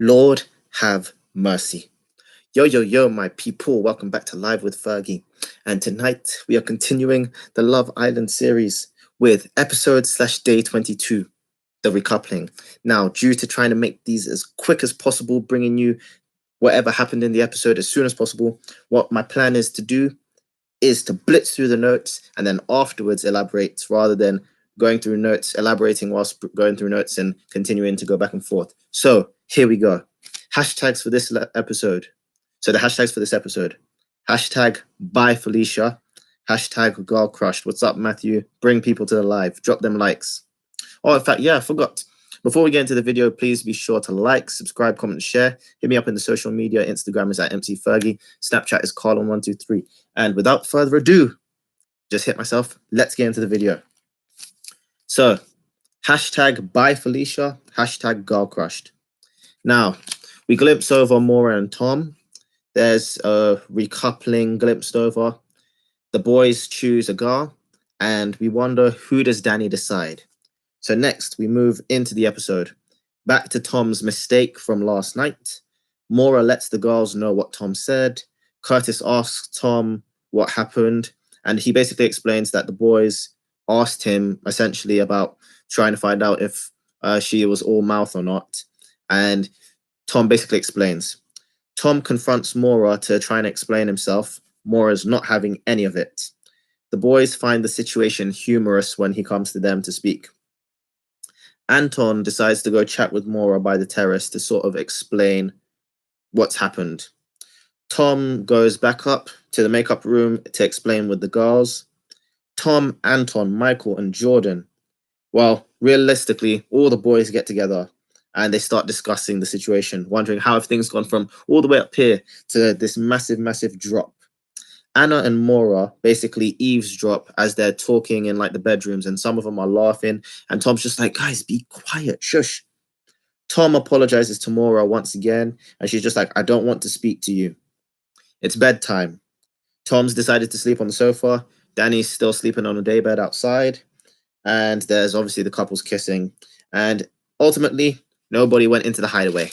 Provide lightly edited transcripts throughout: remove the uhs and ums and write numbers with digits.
Lord have mercy. Yo, yo, yo, my people. Welcome back to Live with Fergie. And tonight we are continuing the Love Island series with episode/day 22, the recoupling. Now, due to trying to make these as quick as possible, bringing you whatever happened in the episode as soon as possible, what my plan is to do is to blitz through the notes and then afterwards elaborate rather than going through notes, elaborating whilst going through notes and continuing to go back and forth. So here we go. Hashtags for this episode. So the hashtags for this episode. Hashtag bye Felicia. Hashtag girl crushed. What's up, Matthew? Bring people to the live. Drop them likes. Oh, in fact, yeah, I forgot. Before we get into the video, please be sure to like, subscribe, comment, and share. Hit me up in the social media. Instagram is at MCFergie. Snapchat is Carlon123. And without further ado, just hit myself. Let's get into the video. So, hashtag bye Felicia. Hashtag girl crushed. Now, we glimpse over Maura and Tom. There's a recoupling glimpsed over. The boys choose a girl, and we wonder, who does Danny decide? So next, we move into the episode. Back to Tom's mistake from last night. Maura lets the girls know what Tom said. Curtis asks Tom what happened, and he basically explains that the boys asked him essentially about trying to find out if she was all mouth or not. And Tom basically explains. Tom confronts Maura to try and explain himself. Maura's not having any of it. The boys find the situation humorous when he comes to them to speak. Anton decides to go chat with Maura by the terrace to sort of explain what's happened. Tom goes back up to the makeup room to explain with the girls. Tom, Anton, Michael, and Jordan. Well, realistically, all the boys get together and they start discussing the situation, wondering how everything's gone from all the way up here to this massive, massive drop. Anna and Maura basically eavesdrop as they're talking in like the bedrooms, and some of them are laughing, and Tom's just like, guys, be quiet, shush. Tom apologizes to Maura once again, and she's just like, I don't want to speak to you. It's bedtime. Tom's decided to sleep on the sofa. Danny's still sleeping on a daybed outside, and there's obviously the couples kissing, and ultimately, nobody went into the hideaway.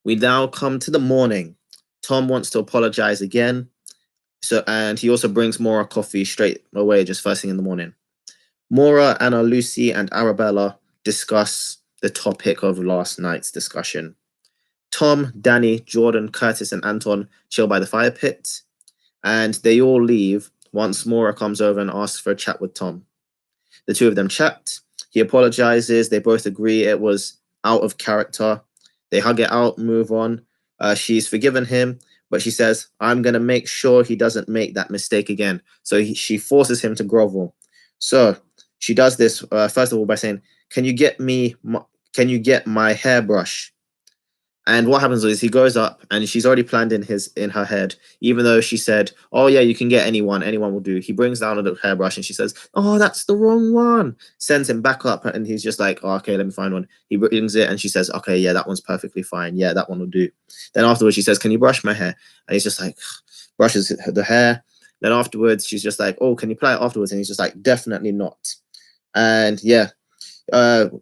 We now come to the morning. Tom wants to apologize again. And he also brings Maura coffee straight away, just first thing in the morning. Maura, Anna, Lucie, and Arabella discuss the topic of last night's discussion. Tom, Danny, Jordan, Curtis, and Anton chill by the fire pit, and they all leave once Maura comes over and asks for a chat with Tom. The two of them chat. He apologizes. They both agree it was out of character. They hug it out, move on. She's forgiven him, but she says, I'm going to make sure he doesn't make that mistake again. So she forces him to grovel. So she does this, first of all, by saying, can you get my hairbrush? And what happens is he goes up, and she's already planned in her head, even though she said, oh yeah, you can get anyone will do. He brings down a hairbrush and she says, oh, that's the wrong one. Sends him back up, and he's just like, oh, okay, let me find one. He brings it and she says, okay, yeah, that one's perfectly fine. Yeah, that one will do. Then afterwards she says, can you brush my hair? And he's just like, brushes the hair. Then afterwards she's just like, oh, can you play it afterwards? And he's just like, definitely not. And yeah,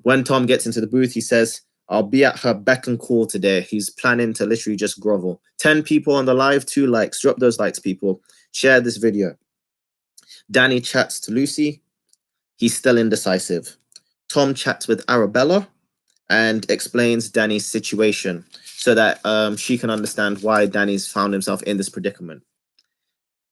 when Tom gets into the booth, he says, I'll be at her beck and call today. He's planning to literally just grovel. 10 people on the live, 2 likes. Drop those likes, people. Share this video. Danny chats to Lucie. He's still indecisive. Tom chats with Arabella and explains Danny's situation so that she can understand why Danny's found himself in this predicament.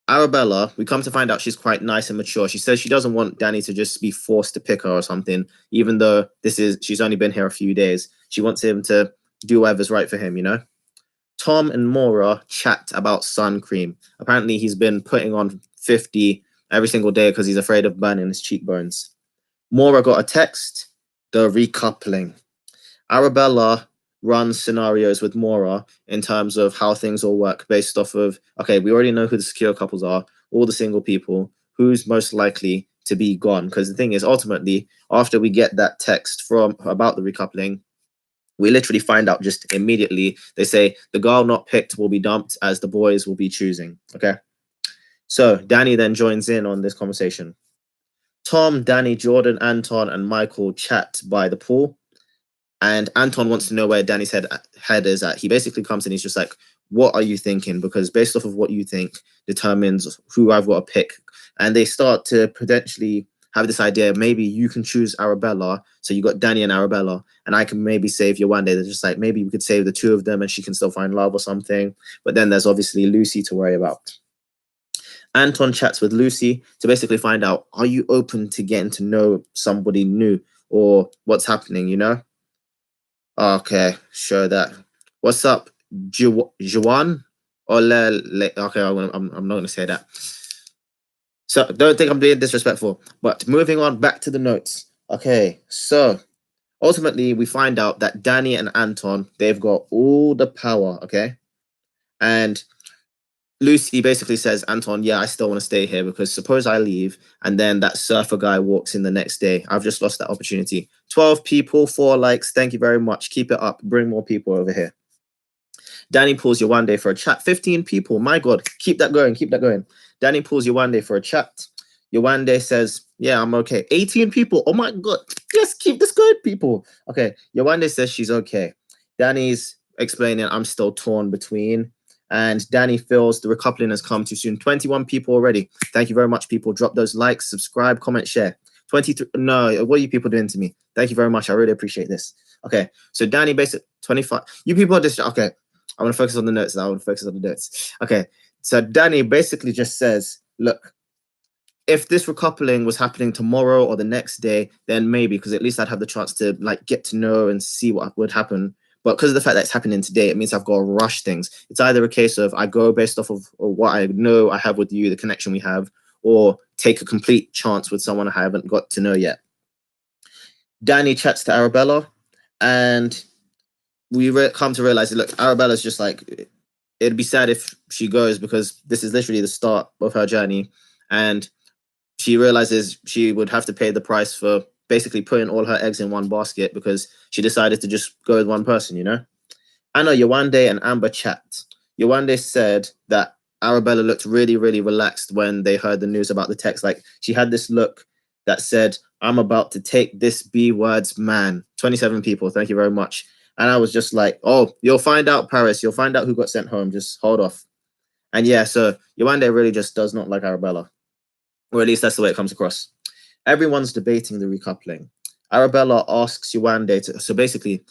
Arabella, we come to find out she's quite nice and mature. She says she doesn't want Danny to just be forced to pick her or something, even though she's only been here a few days. She wants him to do whatever's right for him, you know? Tom and Maura chat about sun cream. Apparently he's been putting on 50 every single day because he's afraid of burning his cheekbones. Maura got a text, the recoupling. Arabella runs scenarios with Maura in terms of how things all work based off of, okay, we already know who the secure couples are, all the single people, who's most likely to be gone. Because the thing is, ultimately, after we get that text about the recoupling, we literally find out just immediately. They say the girl not picked will be dumped as the boys will be choosing. Okay. So Danny then joins in on this conversation. Tom, Danny, Jordan, Anton, and Michael chat by the pool. And Anton wants to know where Danny's head is at. He basically comes and he's just like, what are you thinking? Because based off of what you think determines who I've got to pick. And they start to potentially have this idea, maybe you can choose Arabella. So you got Danny and Arabella, and I can maybe save you one day. They're just like, maybe we could save the two of them and she can still find love or something. But then there's obviously Lucie to worry about. Anton chats with Lucie to basically find out, are you open to getting to know somebody new or what's happening, you know? Okay, sure that. What's up, Juan? Okay, I'm not going to say that. So don't think I'm being disrespectful. But moving on back to the notes. Okay, so ultimately we find out that Danny and Anton, they've got all the power, okay? And Lucie basically says, Anton, yeah, I still want to stay here because suppose I leave and then that surfer guy walks in the next day. I've just lost that opportunity. 12 people, 4 likes. Thank you very much. Keep it up. Bring more people over here. Danny pulls Yewande for a chat. 15 people. My God, keep that going. Keep that going. Danny pulls Yewande for a chat. Yewande says, yeah, I'm okay. 18 people. Oh my God. Yes, keep this going, people. Okay. Yewande says she's okay. Danny's explaining I'm still torn between. And Danny feels the recoupling has come too soon. 21 people already. Thank you very much, people. Drop those likes, subscribe, comment, share. 23. No, what are you people doing to me? Thank you very much. I really appreciate this. Okay. So Danny basically 25. You people are just okay. I want to focus on the notes. Okay. So Danny basically just says, look, if this recoupling was happening tomorrow or the next day, then maybe, because at least I'd have the chance to like get to know and see what would happen. But because of the fact that it's happening today, it means I've got to rush things. It's either a case of I go based off of what I know I have with you, the connection we have, or take a complete chance with someone I haven't got to know yet. Danny chats to Arabella, and we come to realize, look, Arabella's just like, it'd be sad if she goes because this is literally the start of her journey. And she realizes she would have to pay the price for basically putting all her eggs in one basket because she decided to just go with one person, you know? Anna, Yewande, and Amber chat. Yewande said that Arabella looked really, really relaxed when they heard the news about the text. Like, she had this look that said, I'm about to take this B words, man. 27 people, thank you very much. And I was just like, oh, you'll find out, Paris. You'll find out who got sent home. Just hold off. And yeah, so Yewande really just does not like Arabella. Or at least that's the way it comes across. Everyone's debating the recoupling. Arabella asks Yewande to, so basically,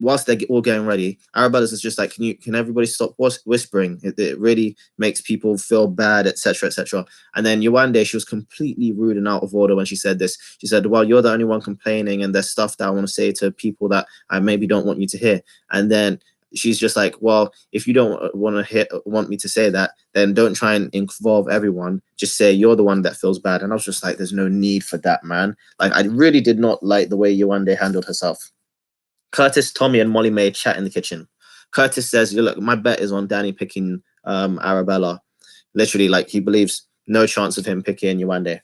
whilst they're all getting ready, Arabella's is just like, can everybody stop whispering? It really makes people feel bad, etc., etc. And then Yewande, she was completely rude and out of order when she said this. She said, well, you're the only one complaining, and there's stuff that I want to say to people that I maybe don't want you to hear. And then she's just like, well, if you don't want me to say that, then don't try and involve everyone. Just say you're the one that feels bad. And I was just like, there's no need for that, man. Like, I really did not like the way Yewande handled herself. Curtis, Tommy, and Molly May chat in the kitchen. Curtis says, look, my bet is on Danny picking Arabella. Literally, like, he believes no chance of him picking Yewande.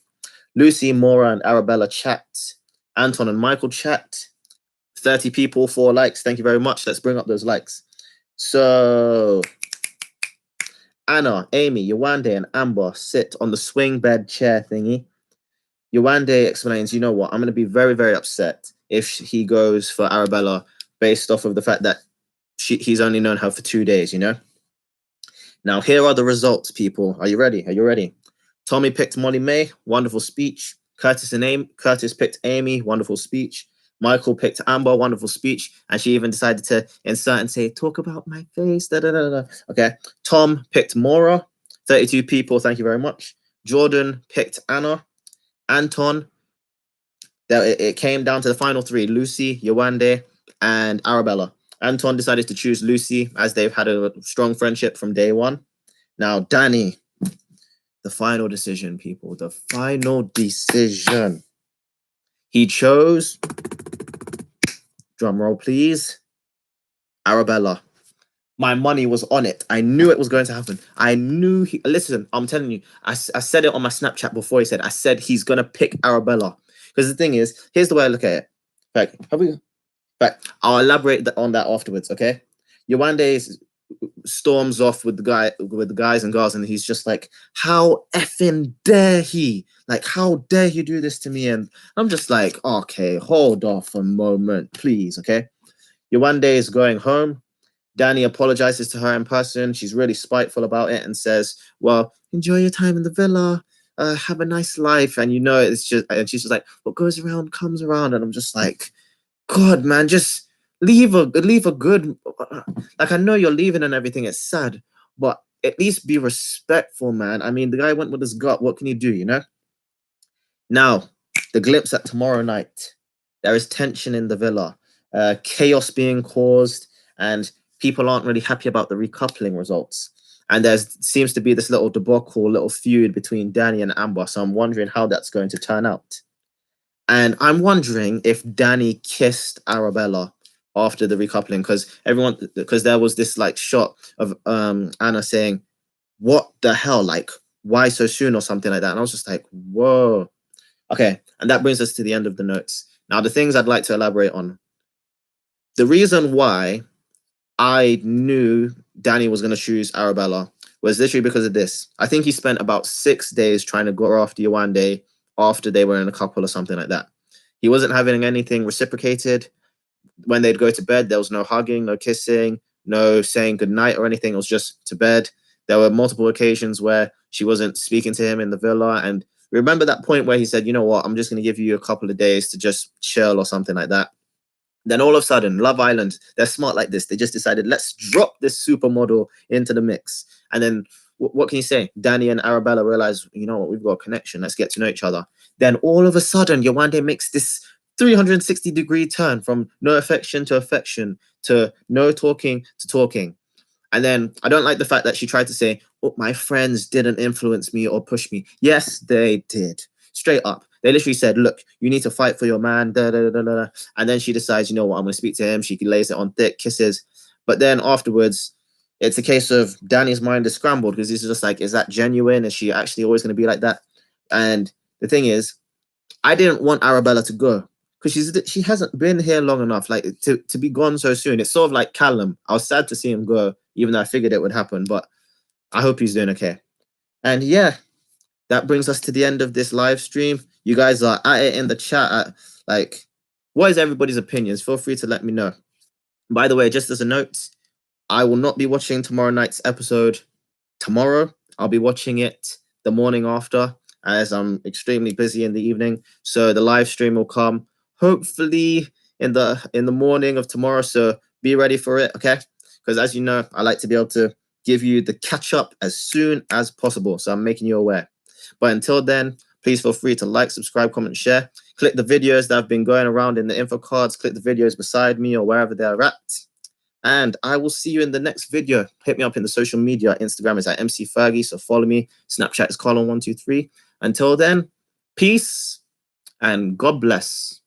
Lucie, Maura, and Arabella chat. Anton and Michael chat. 30 people, 4 likes. Thank you very much. Let's bring up those likes. So Anna, Amy, Yewande, and Amber sit on the swing bed chair thingy. Yewande explains, you know what, I'm going to be very, very upset if he goes for Arabella based off of the fact that he's only known her for 2 days, you know? Now, here are the results, people. Are you ready? Are you ready? Tommy picked Molly May. Wonderful speech. Curtis picked Amy. Wonderful speech. Michael picked Amber, wonderful speech, and she even decided to insert and say, talk about my face, da, da, da, da. Okay. Tom picked Maura, 32 people, thank you very much. Jordan picked Anna. Anton, it came down to the final 3, Lucie, Yewande, and Arabella. Anton decided to choose Lucie as they've had a strong friendship from day one. Now, Danny, the final decision, people, the final decision. He chose, drum roll please, Arabella. My money was on it. I knew it was going to happen. I knew listen, I'm telling you, I said it on my Snapchat before I said he's going to pick Arabella. Because the thing is, here's the way I look at it. I'll elaborate on that afterwards, okay? Yewande storms off with the guys and girls, and he's just like, how effing dare he? Like, how dare you do this to me? And I'm just like, okay, hold off a moment, please, okay? Yewande is going home. Danny apologizes to her in person. She's really spiteful about it and says, well, enjoy your time in the villa. Have a nice life. And it's just, and she's just like, what goes around comes around. And I'm just like, God, man, just leave a good, like, I know you're leaving and everything. It's sad, but at least be respectful, man. I mean, the guy went with his gut. What can you do, Now, the glimpse at tomorrow night. There is tension in the villa, chaos being caused, and people aren't really happy about the recoupling results. And there seems to be this little debacle, little feud between Danny and Amber. So I'm wondering how that's going to turn out. And I'm wondering if Danny kissed Arabella after the recoupling, because there was this like shot of Anna saying, what the hell? Like, why so soon or something like that? And I was just like, whoa. Okay. And that brings us to the end of the notes. Now, the things I'd like to elaborate on. The reason why I knew Danny was going to choose Arabella was literally because of this. I think he spent about 6 days trying to go after Yewande after they were in a couple or something like that. He wasn't having anything reciprocated. When they'd go to bed, there was no hugging, no kissing, no saying goodnight or anything. It was just to bed. There were multiple occasions where she wasn't speaking to him in the villa. And remember that point where he said, you know what, I'm just going to give you a couple of days to just chill or something like that. Then all of a sudden, Love Island, they're smart like this. They just decided, let's drop this supermodel into the mix. And then what can you say? Danny and Arabella realize, you know what, we've got a connection. Let's get to know each other. Then all of a sudden, Yewande makes this 360-degree turn from no affection to no talking to talking. And then I don't like the fact that she tried to say, oh, my friends didn't influence me or push me. Yes, they did. Straight up. They literally said, look, you need to fight for your man. Da, da, da, da, da. And then she decides, you know what, I'm going to speak to him. She lays it on thick, kisses. But then afterwards, it's a case of Danny's mind is scrambled because he's just like, is that genuine? Is she actually always going to be like that? And the thing is, I didn't want Arabella to go because she hasn't been here long enough, like to be gone so soon. It's sort of like Callum. I was sad to see him go, even though I figured it would happen, but I hope he's doing okay. And yeah, that brings us to the end of this live stream. You guys are at it in the chat. Like, what is everybody's opinions? Feel free to let me know. By the way, just as a note, I will not be watching tomorrow night's episode tomorrow. I'll be watching it the morning after, as I'm extremely busy in the evening. So the live stream will come hopefully in the morning of tomorrow. So be ready for it, okay? Because as you know, I like to be able to give you the catch up as soon as possible. So I'm making you aware. But until then, please feel free to like, subscribe, comment, share. Click the videos that have been going around in the info cards. Click the videos beside me or wherever they're at. And I will see you in the next video. Hit me up in the social media. Instagram is at MC Fergie, so follow me. Snapchat is Colin123. Until then, peace and God bless.